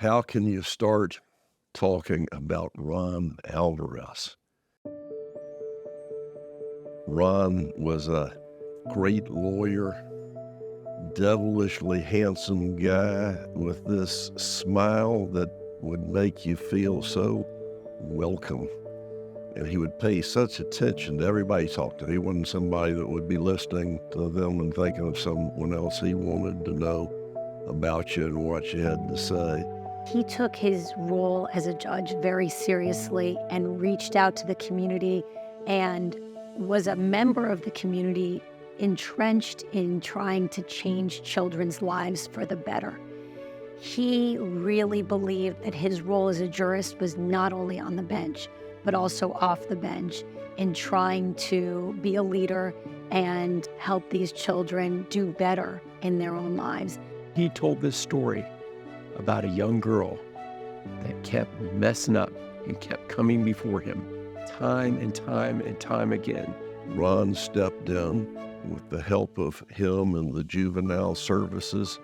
How can you start talking about Ron Alvarez? Ron was a great lawyer, devilishly handsome guy with this smile that would make you feel so welcome. And he would pay such attention to everybody he talked to. He wasn't somebody that would be listening to them and thinking of someone else. He wanted to know about you and what you had to say. He took his role as a judge very seriously and reached out to the community and was a member of the community entrenched in trying to change children's lives for the better. He really believed that his role as a jurist was not only on the bench, but also off the bench in trying to be a leader and help these children do better in their own lives. He told this story about a young girl that kept messing up and kept coming before him time and time and time again. Ron stepped in with the help of him and the juvenile services,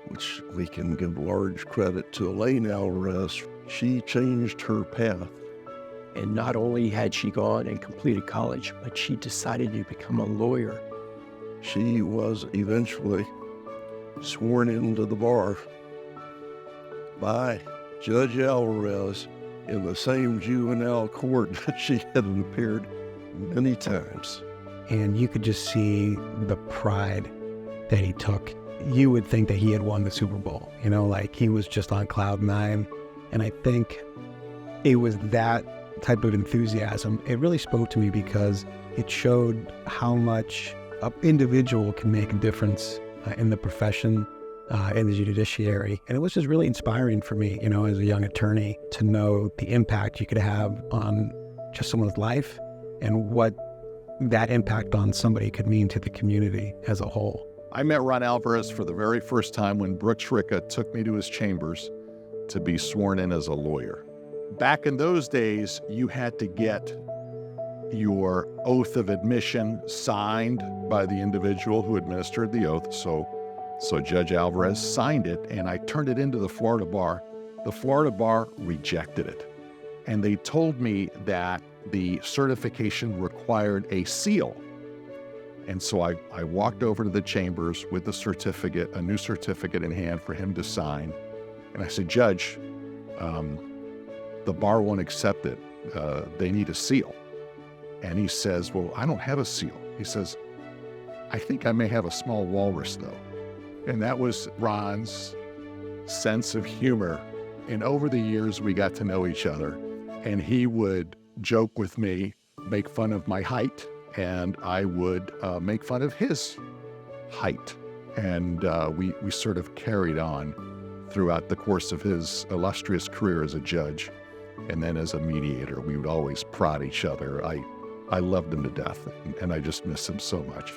which we can give large credit to Elaine Alvarez. She changed her path. And not only had she gone and completed college, but she decided to become a lawyer. She was eventually sworn into the bar by Judge Alvarez in the same juvenile court that she had appeared many times. And you could just see the pride that he took. You would think that he had won the Super Bowl, like he was just on cloud nine. And I think it was that type of enthusiasm. It really spoke to me because it showed how much an individual can make a difference in the profession, in the judiciary. And it was just really inspiring for me, as a young attorney, to know the impact you could have on just someone's life and what that impact on somebody could mean to the community as a whole. I met Ron Alvarez for the very first time when Brooks Ricca took me to his chambers to be sworn in as a lawyer. Back in those days, you had to get your oath of admission signed by the individual who administered the oath. So Judge Alvarez signed it, and I turned it into the Florida bar. The Florida bar rejected it. And they told me that the certification required a seal. And so I walked over to the chambers with the certificate, a new certificate in hand for him to sign. And I said, Judge, the bar won't accept it. They need a seal. And he says, well, I don't have a seal. He says, I think I may have a small walrus though. And that was Ron's sense of humor. And over the years, we got to know each other. And he would joke with me, make fun of my height, and I would make fun of his height. And we sort of carried on throughout the course of his illustrious career as a judge. And then as a mediator, we would always prod each other. I loved him to death, and I just miss him so much.